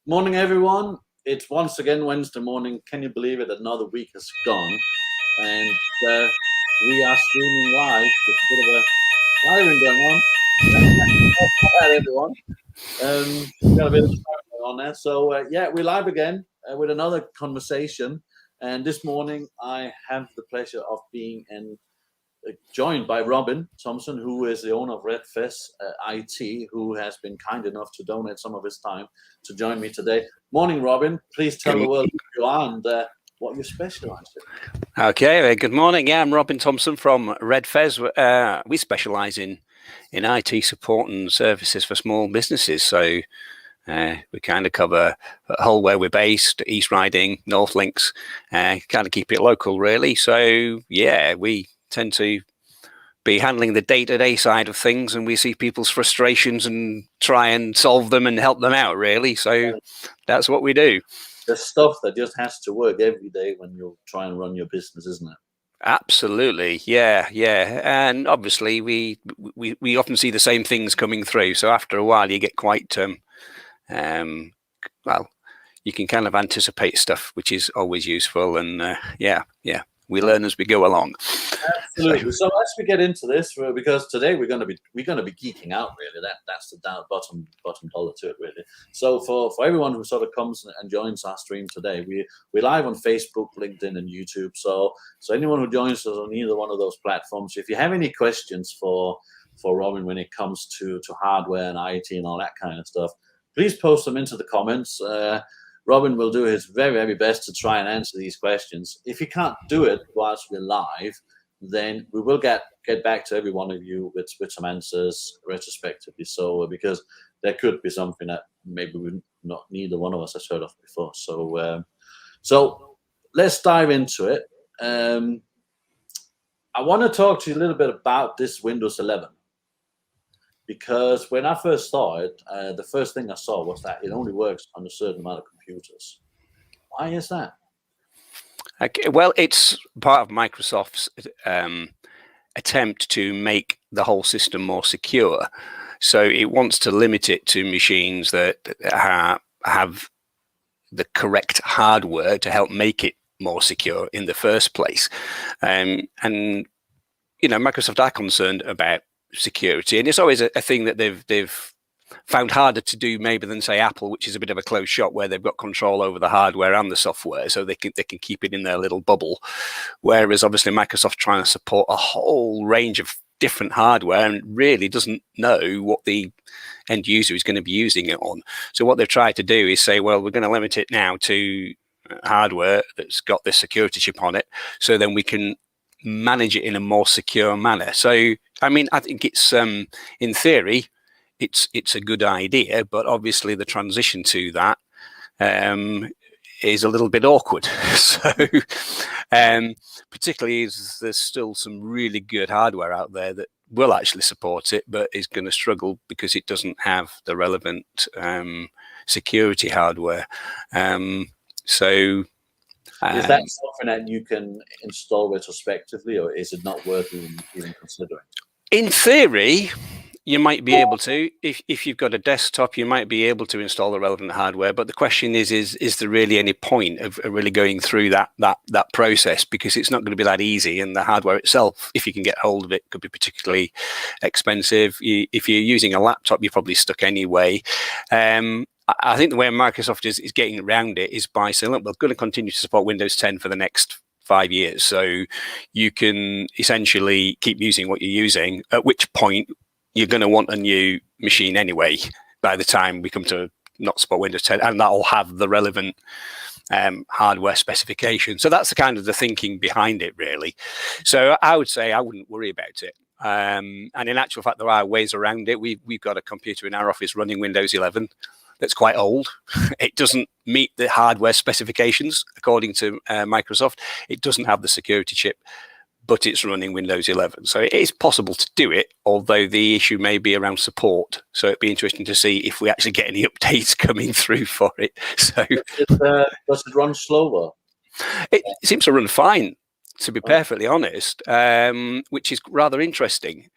Morning, everyone. It's once again Wednesday morning. Can you believe it? Another week has gone, and we are streaming live. There's a bit of a siren going on. Hi, everyone. We got a bit of a siren going on there. So, yeah, we're live again with another conversation. And this morning, I have the pleasure of being joined by Robin Thompson, who is the owner of Red Fez IT, who has been kind enough to donate some of his time to join me today. Morning, Robin. Please tell the world who you are and what you specialise in. Okay, good morning. Yeah, I'm Robin Thompson from Red Fez. We specialise in IT support and services for small businesses. So we kind of cover the whole where we're based, East Riding, North Links, kind of keep it local, really. So, yeah, we tend to be handling the day-to-day side of things, and we see people's frustrations and try and solve them and help them out, really. So that's what we do. The stuff that just has to work every day when you try and run your business, isn't it? Absolutely, yeah, and obviously we often see the same things coming through. So after a while, you get quite well, you can kind of anticipate stuff, which is always useful. And yeah, we learn as we go along. Absolutely. So as we get into this, because today we're going to be geeking out. Really, that's the bottom dollar to it. Really. So for everyone who sort of comes and joins our stream today, we're live on Facebook, LinkedIn, and YouTube. So anyone who joins us on either one of those platforms, if you have any questions for Robin when it comes to hardware and IT and all that kind of stuff, please post them into the comments. Robin will do his very, very best to try and answer these questions. If he can't do it whilst we're live, then we will get back to every one of you with some answers retrospectively. So because there could be something that maybe neither one of us has heard of before. So let's dive into it. I want to talk to you a little bit about this Windows 11. Because when I first saw it, the first thing I saw was that it only works on a certain amount of computers. Why is that? Okay, well, it's part of Microsoft's attempt to make the whole system more secure. So it wants to limit it to machines that have the correct hardware to help make it more secure in the first place. And Microsoft are concerned about security, and it's always a thing that they've found harder to do maybe than say Apple, which is a bit of a closed shop where they've got control over the hardware and the software, so they can keep it in their little bubble. Whereas obviously Microsoft trying to support a whole range of different hardware and really doesn't know what the end user is going to be using it on. So what they've tried to do is say, well, we're going to limit it now to hardware that's got this security chip on it, so then we can manage it in a more secure manner. So I mean, I think it's in theory it's a good idea, but obviously the transition to that is a little bit awkward. So particularly as there's still some really good hardware out there that will actually support it, but is going to struggle because it doesn't have the relevant security hardware. Is that something that you can install retrospectively, or is it not worth even considering? In theory, you might be able to. If you've got a desktop, you might be able to install the relevant hardware. But the question is there really any point of really going through that process? Because it's not going to be that easy, and the hardware itself, if you can get hold of it, could be particularly expensive. If you're using a laptop, you're probably stuck anyway. I think the way Microsoft is getting around it is by saying, look, we're going to continue to support Windows 10 for the next 5 years. So you can essentially keep using what you're using, at which point you're going to want a new machine anyway by the time we come to not support Windows 10, and that'll have the relevant hardware specification. So that's the kind of the thinking behind it, really. So I would say I wouldn't worry about it. And in actual fact, there are ways around it. We've got a computer in our office running Windows 11 that's quite old. It doesn't meet the hardware specifications according to Microsoft. It doesn't have the security chip, but it's running Windows 11. So it is possible to do it, although the issue may be around support. So it'd be interesting to see if we actually get any updates coming through for it. So does it run slower? It seems to run fine. to be perfectly honest, which is rather interesting.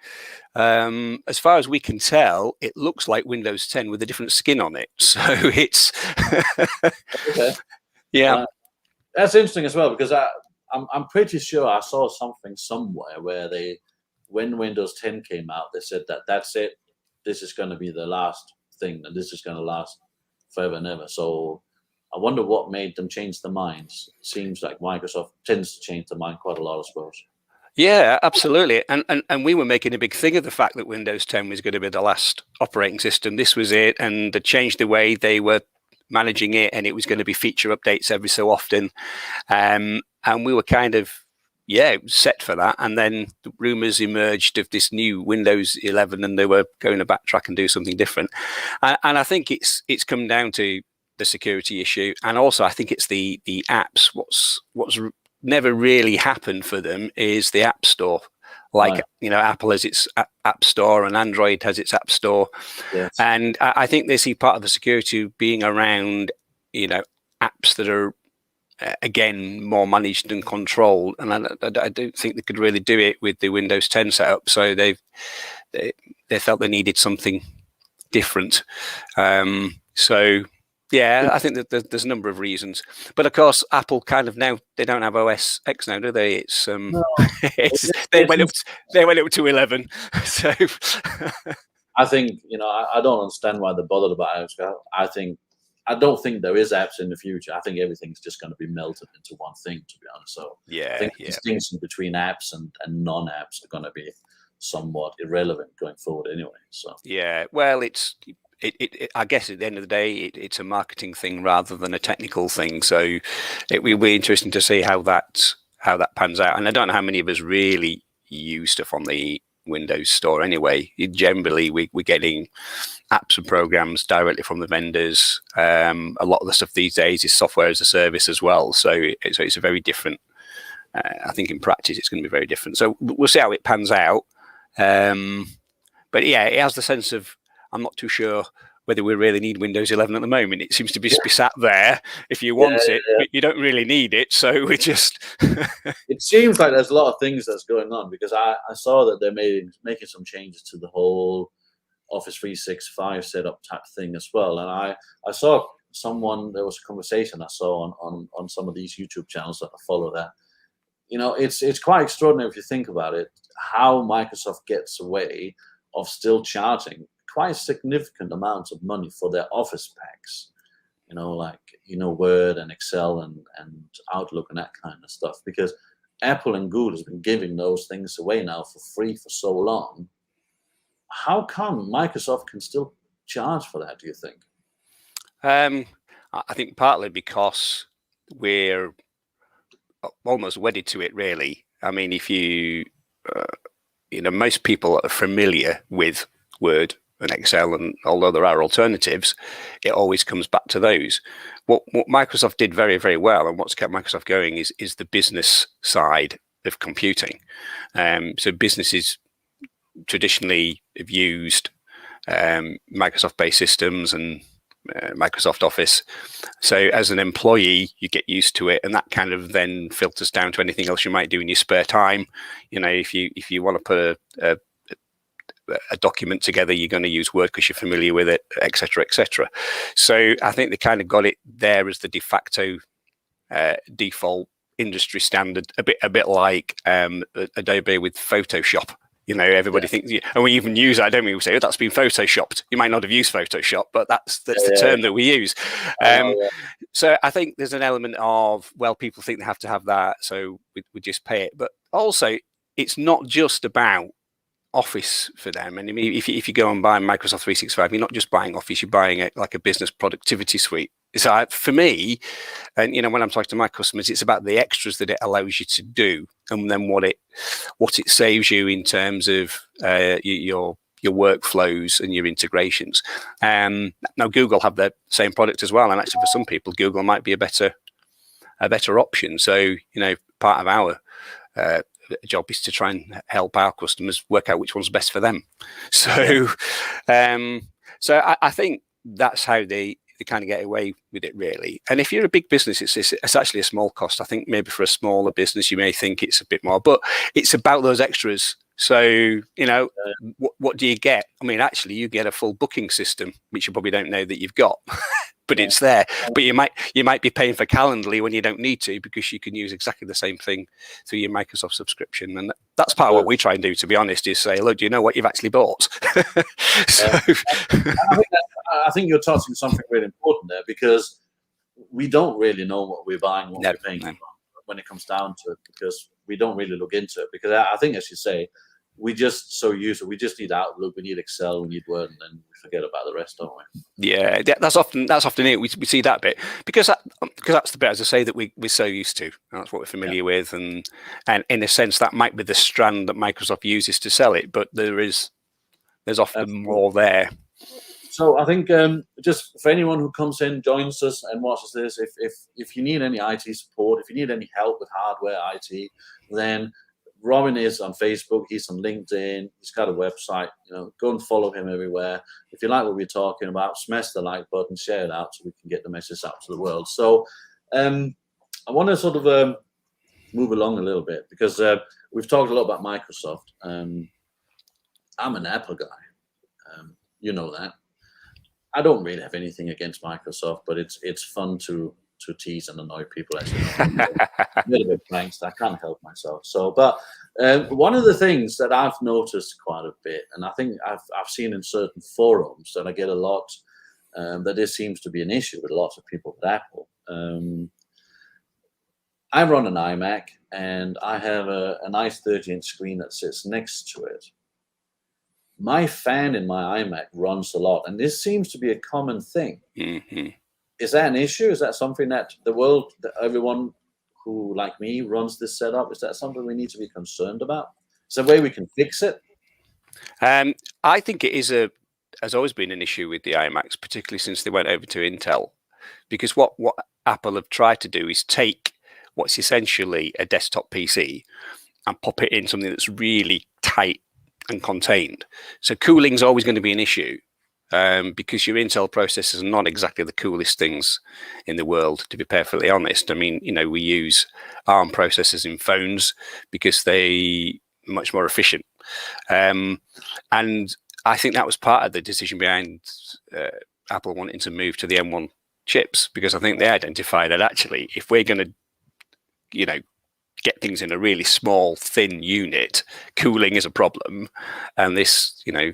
As far as we can tell, it looks like Windows 10 with a different skin on it. So it's Okay. yeah. That's interesting as well, because I'm pretty sure I saw something somewhere where when Windows 10 came out, they said that's it. This is going to be the last thing, and this is going to last forever and ever. So I wonder what made them change their minds. It seems like Microsoft tends to change their mind quite a lot, I suppose. Yeah, absolutely. And we were making a big thing of the fact that Windows 10 was going to be the last operating system. This was it, and they changed the way they were managing it, and it was going to be feature updates every so often. And we were kind of set for that. And then the rumors emerged of this new Windows 11, and they were going to backtrack and do something different. And I think it's come down to the security issue, and also I think it's the apps. What's never really happened for them is the App Store. Like, right. Apple has its App Store and Android has its App Store. Yes. And I think they see part of the security being around, apps that are, again, more managed and controlled. And I don't think they could really do it with the Windows 10 setup. So they felt they needed something different. Yeah, I think that there's a number of reasons, but of course, Apple kind of now they don't have OS X now, do they? It's no. They went up to 11. So I think I don't understand why they're bothered about apps. I don't think there is apps in the future. I think everything's just going to be melted into one thing, to be honest. So I think the distinction between apps and non-apps are going to be somewhat irrelevant going forward, anyway. So well, I guess at the end of the day, it's a marketing thing rather than a technical thing. So it will be interesting to see how that pans out. And I don't know how many of us really use stuff on the Windows Store anyway. Generally, we're getting apps and programs directly from the vendors. A lot of the stuff these days is software as a service as well. So it's a very different. I think in practice, it's going to be very different. So we'll see how it pans out. But yeah, it has the sense of, I'm not too sure whether we really need Windows 11 at the moment. It seems to be sat there if you want it, but you don't really need it. So we just... It seems like there's a lot of things that's going on, because I saw that they're making some changes to the whole Office 365 setup type thing as well. And I saw there was a conversation I saw on some of these YouTube channels that I follow that. It's quite extraordinary if you think about it, how Microsoft gets away of still charging quite significant amounts of money for their Office packs, Word and Excel and Outlook and that kind of stuff, because Apple and Google has been giving those things away now for free for so long. How come Microsoft can still charge for that, do you think? I think partly because we're almost wedded to it, really. I mean, if you, most people are familiar with Word and Excel, and although there are alternatives, it always comes back to those. What Microsoft did very, very well, and what's kept Microsoft going is the business side of computing. So businesses traditionally have used Microsoft-based systems and Microsoft Office. So as an employee, you get used to it, and that kind of then filters down to anything else you might do in your spare time. If you want to put a document together, you're going to use Word because you're familiar with it, etc., etc. So I think they kind of got it there as the de facto default industry standard, a bit like Adobe with Photoshop. Everybody thinks, and we even use that, don't we? We say, that's been photoshopped. You might not have used Photoshop, but that's the term that we use. So I think there's an element of, well, people think they have to have that, so we just pay it. But also, it's not just about Office for them. And I mean, if you go and buy Microsoft 365, you're not just buying Office, you're buying it like a business productivity suite. So for me, and when I'm talking to my customers, it's about the extras that it allows you to do, and then what it saves you in terms of your workflows and your integrations. Now Google have the same product as well, and actually for some people, Google might be a better option. So part of our job is to try and help our customers work out which one's best for them. So, so I think that's how they kind of get away with it, really. And if you're a big business, it's actually a small cost. I think maybe for a smaller business, you may think it's a bit more, but it's about those extras. So, you know, what do you get? I mean, actually, you get a full booking system, which you probably don't know that you've got, but it's there. But you might be paying for Calendly when you don't need to, because you can use exactly the same thing through your Microsoft subscription. And that's part of what we try and do, to be honest, is say, look, do you know what you've actually bought? I think you're touching something really important there, because we don't really know what we're buying, what we're paying for when it comes down to it, because we don't really look into it. Because I think, as you say, we just we just need Outlook, we need Excel, we need Word, and then we forget about the rest, don't we? Yeah, that's often it. We see that bit because that's the bit, as I say, that we're so used to. That's what we're familiar with, and in a sense that might be the strand that Microsoft uses to sell it, but there's often more there. So I think just for anyone who comes in, joins us, and watches this, if you need any IT support, if you need any help with hardware IT, then Robin is on Facebook, he's on LinkedIn, he's got a website. You know, go and follow him everywhere. If you like what we're talking about, smash the like button, share it out so we can get the message out to the world. So I want to sort of move along a little bit, because we've talked a lot about Microsoft. I'm an Apple guy. You know that. I don't really have anything against Microsoft, but it's fun to tease and annoy people, as you know. A little bit pranked. I can't help myself. So, but one of the things that I've noticed quite a bit, and I think I've seen in certain forums that I get a lot, that this seems to be an issue with lots of people with Apple. I run an iMac, and I have a nice 30-inch screen that sits next to it. My fan in my iMac runs a lot, and this seems to be a common thing. Mm-hmm. Is that an issue? Is that something that the world, that everyone who, like me, runs this setup, is that something we need to be concerned about? Is there a way we can fix it? I think it has always been an issue with the iMacs, particularly since they went over to Intel, because what Apple have tried to do is take what's essentially a desktop PC and pop it in something that's really tight and contained. So cooling is always going to be an issue, because your Intel processors are not exactly the coolest things in the world, to be perfectly honest. I mean, you know, we use ARM processors in phones because they're much more efficient. And I think that was part of the decision behind Apple wanting to move to the M1 chips, because I think they identified that actually, if we're going to, you know, get things in a really small, thin unit, cooling is a problem, and this, you know,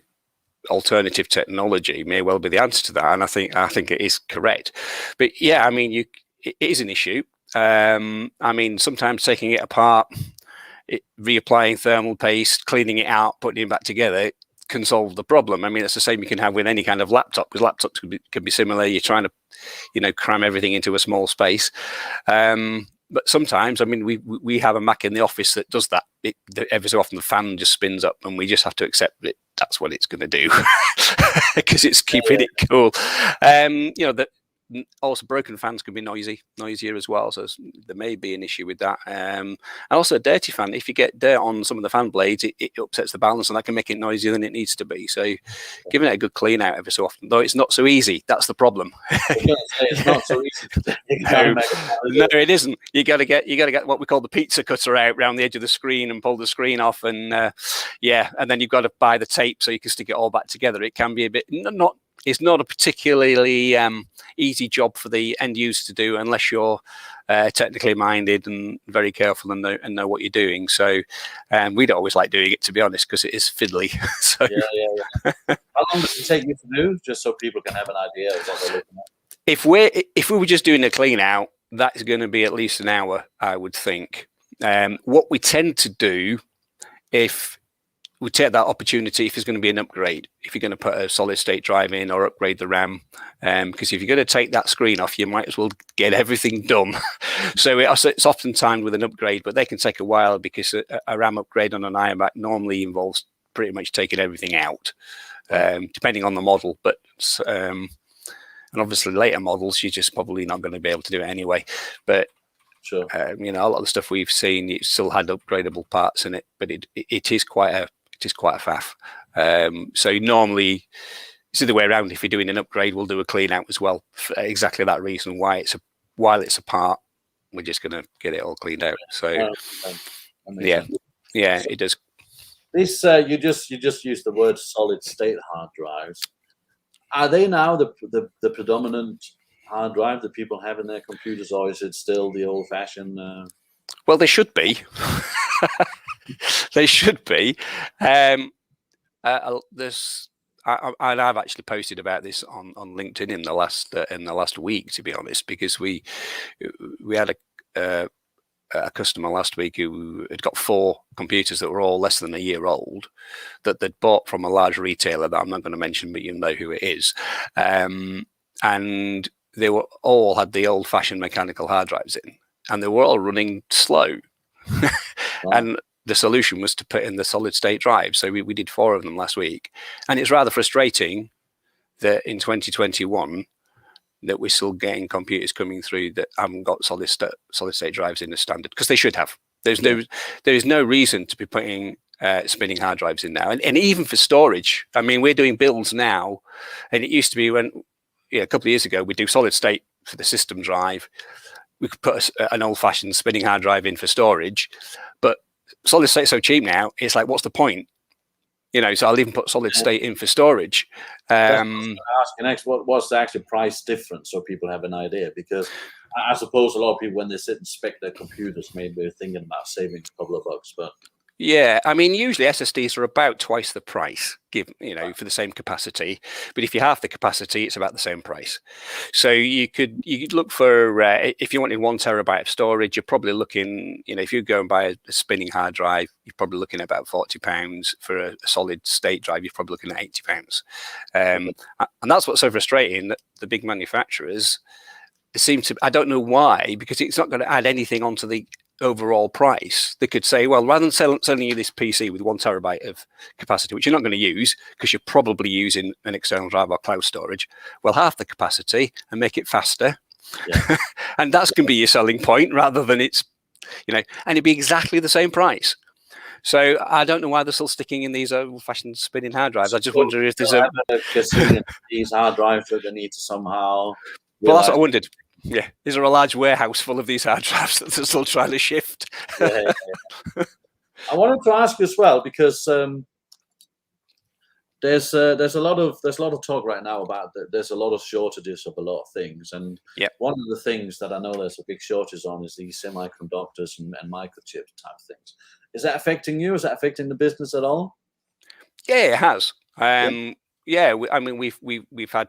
alternative technology may well be the answer to that. And I think it is correct. But yeah, I mean, it is an issue. I mean, sometimes taking it apart, reapplying thermal paste, cleaning it out, putting it back together can solve the problem. I mean, it's the same you can have with any kind of laptop, because laptops can be similar. You're trying to, you know, cram everything into a small space. But sometimes, I mean, we have a Mac in the office that does that. Every so often the fan just spins up, and we just have to accept that that's what it's going to do, because it's keeping it cool. You know, also broken fans can be noisier as well, so there may be an issue with that. And also a dirty fan, if you get dirt on some of the fan blades, it upsets the balance, and that can make it noisier than it needs to be. So giving it a good clean out every so often, though it's not so easy. That's the problem. It's not so easy. No, it isn't. You got to get what we call the pizza cutter out around the edge of the screen and pull the screen off, and and then you've got to buy the tape so you can stick it all back together. It can be a bit it's not a particularly easy job for the end user to do, unless you're technically minded and very careful and know what you're doing. So we don't always like doing it, to be honest, because it is fiddly. So, yeah. How long does it take you to do, just so people can have an idea of what they're looking at? If we were just doing a clean out, that's going to be at least an hour, I would think. What we tend to do, if we take that opportunity, if there's going to be an upgrade, if you're going to put a solid state drive in or upgrade the RAM, because if you're going to take that screen off, you might as well get everything done. So it's often timed with an upgrade, but they can take a while, because a RAM upgrade on an iMac normally involves pretty much taking everything out, depending on the model. But and obviously later models, you're just probably not going to be able to do it anyway. But sure, you know, a lot of the stuff we've seen, it still had upgradable parts in it, but it is quite a faff. So normally it's the other way around. If you're doing an upgrade, we'll do a clean out as well for exactly that reason. While it's apart, we're just going to get it all cleaned out. So yeah, it does. This you just used the word solid state hard drives. Are they now the predominant hard drive that people have in their computers, or is it still the old fashioned? Well, they should be. They should be. There's. I've actually posted about this on LinkedIn in the last week, to be honest, because we had a customer last week who had got 4 computers that were all less than a year old that they'd bought from a large retailer that I'm not going to mention, but you know who it is, and they were all had the old-fashioned mechanical hard drives in, and they were all running slow. Wow. And the solution was to put in the solid state drive. So we did 4 of them last week, and it's rather frustrating that in 2021 that we're still getting computers coming through that haven't got solid state drives in as standard, because they should have. There is no reason to be putting spinning hard drives in now, and even for storage. I mean, we're doing builds now, and it used to be when a couple of years ago we'd do solid state for the system drive. We could put an old-fashioned spinning hard drive in for storage, but solid state's so cheap now. It's like, what's the point? So I'll even put solid state in for storage. Asking next, what's the actual price difference, so people have an idea? Because I suppose a lot of people, when they sit and spec their computers, maybe they're thinking about saving a couple of bucks. But yeah, I mean, usually SSDs are about twice the price, for the same capacity. But if you half the capacity, it's about the same price. So you could look for if you wanted 1 terabyte of storage, you're probably looking, if you go and buy a spinning hard drive, you're probably looking at about £40. For a solid state drive, you're probably looking at £80. And that's what's so frustrating, that the big manufacturers seem to. I don't know why, because it's not going to add anything onto the overall price. They could say, well, rather than selling you this PC with 1 terabyte of capacity, which you're not going to use because you're probably using an external drive or cloud storage, well, half the capacity and make it faster. Yeah. And that's going to be your selling point, rather than it's, and it'd be exactly the same price. So I don't know why they're still sticking in these old-fashioned spinning hard drives. I just wonder if there's these hard drives that they need to somehow. Well, that's what I wondered. Yeah, is there a large warehouse full of these hard drives that they're still trying to shift? Yeah. I wanted to ask as well, because there's a lot of talk right now about there's a lot of shortages of a lot of things, and one of the things that I know there's a big shortage on is these semiconductors and microchip type things. Is that affecting you? Is that affecting the business at all? Yeah, it has. I mean, we've had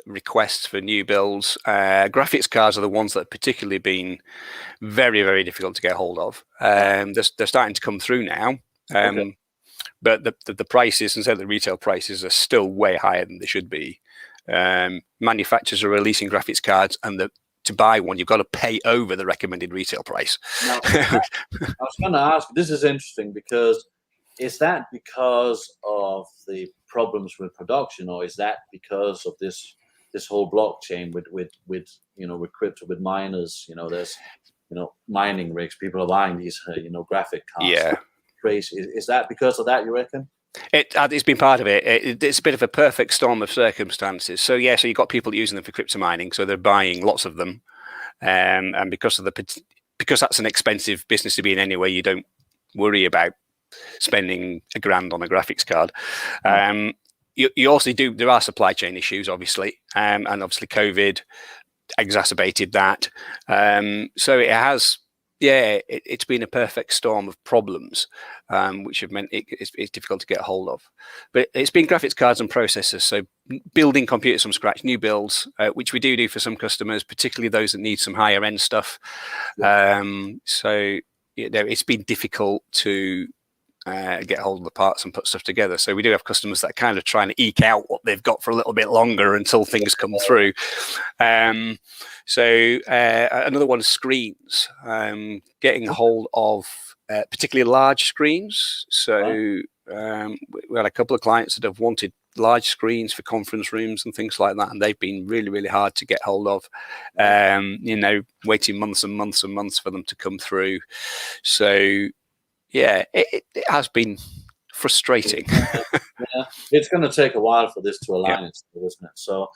requests for new builds. Graphics cards are the ones that have particularly been very, very difficult to get hold of. They're starting to come through now, but the prices, and so the retail prices, are still way higher than they should be. Manufacturers are releasing graphics cards, and to buy one, you've got to pay over the recommended retail price. Now, I was going to ask, this is interesting, because is that because of the problems with production, or is that because of this whole blockchain with crypto, with miners? There's mining rigs, people are buying these graphic cards. Yeah, crazy. Is that because of that, you reckon? It's been part of it. It's a bit of a perfect storm of circumstances. So you've got people using them for crypto mining, so they're buying lots of them, and because that's an expensive business to be in anyway, you don't worry about spending $1,000 on a graphics card. You also do. There are supply chain issues, obviously, and obviously COVID exacerbated that. So it has. Yeah, it's been a perfect storm of problems, which have meant it's difficult to get hold of. But it's been graphics cards and processors, so building computers from scratch, new builds, which we do for some customers, particularly those that need some higher end stuff. So it's been difficult to get hold of the parts and put stuff together. So we do have customers that are kind of trying to eke out what they've got for a little bit longer until things come through. So another one is screens, getting hold of particularly large screens. So we had a couple of clients that have wanted large screens for conference rooms and things like that, and they've been really, really hard to get hold of. Waiting months and months and months for them to come through. So yeah, it has been frustrating. Yeah, it's going to take a while for this to align, itself, isn't it? So,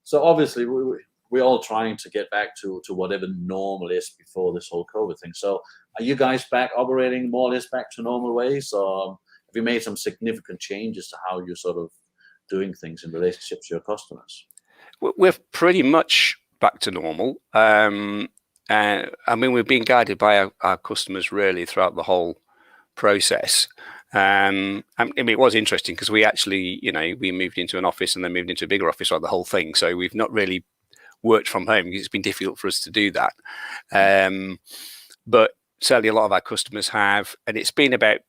So obviously, we're all trying to get back to whatever normal is before this whole COVID thing. So, are you guys back operating more or less back to normal ways, or have you made some significant changes to how you're sort of doing things in relationship to your customers? We're pretty much back to normal. I mean, we've been guided by our customers really throughout the whole process. I mean, it was interesting because we actually, we moved into an office and then moved into a bigger office, like the whole thing. So we've not really worked from home because it's been difficult for us to do that. But certainly a lot of our customers have, and it's been about,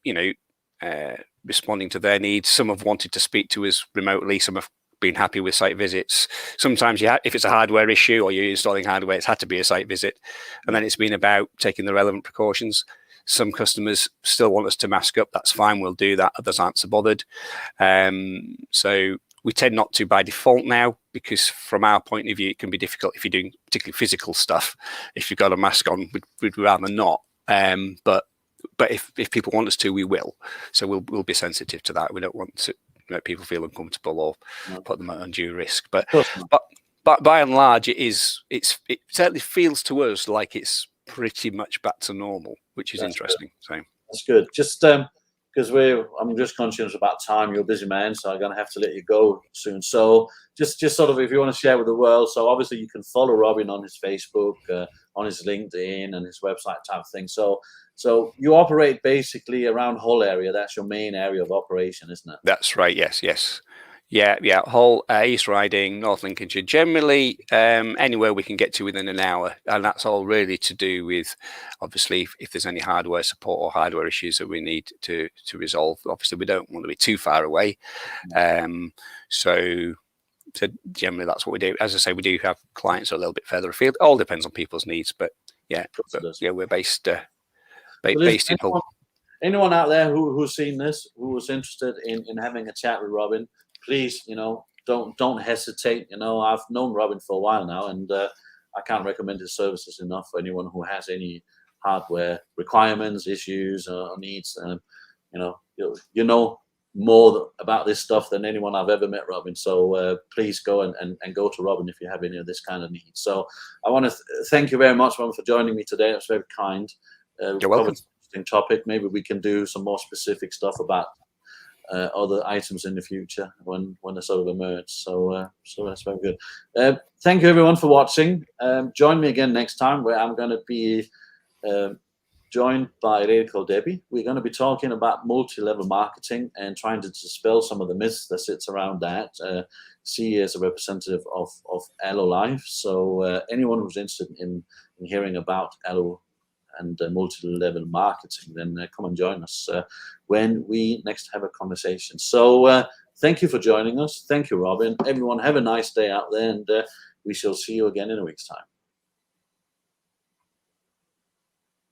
responding to their needs. Some have wanted to speak to us remotely. Some have been happy with site visits. Sometimes if it's a hardware issue or you're installing hardware, it's had to be a site visit. And then it's been about taking the relevant precautions. Some customers still want us to mask up. That's fine. We'll do that. Others aren't so bothered. So we tend not to by default now, because from our point of view, it can be difficult if you're doing particularly physical stuff. If you've got a mask on, we'd rather not. But if people want us to, we will. So we'll be sensitive to that. We don't want to make people feel uncomfortable or put them at undue risk. But by and large, it certainly feels to us like it's pretty much back to normal, which is interesting. So that's good. Just because I'm just conscious about time. You're a busy man, so I'm going to have to let you go soon. So just sort of, if you want to share with the world, so obviously you can follow Robin on his Facebook, on his LinkedIn, and his website type of thing. So you operate basically around Hull area. That's your main area of operation, isn't it? That's right. Yes. Yeah. Hull, East Riding, North Lincolnshire, generally anywhere we can get to within an hour. And that's all really to do with, obviously, if there's any hardware support or hardware issues that we need to resolve. Obviously, we don't want to be too far away. So generally, that's what we do. As I say, we do have clients a little bit further afield. It all depends on people's needs. But we're based in Hull. Anyone out there who's seen this, who was interested in having a chat with Robin, please, don't hesitate. I've known Robin for a while now, and I can't recommend his services enough for anyone who has any hardware requirements, issues, or needs. You know more about this stuff than anyone I've ever met, Robin. So please go and go to Robin if you have any of this kind of needs. So I want to thank you very much, Robin, for joining me today. That's very kind. You're welcome. Interesting topic. Maybe we can do some more specific stuff about other items in the future when they sort of emerge. So that's very good. Thank you everyone for watching. Join me again next time, where I'm going to be joined by a lady called Debbie. We're going to be talking about multi-level marketing and trying to dispel some of the myths that sits around that. She is a representative of Allo Life. So anyone who's interested in hearing about Allo and multi-level marketing, then come and join us when we next have a conversation. So thank you for joining us. Thank you, Robin. Everyone, have a nice day out there, and we shall see you again in a week's time.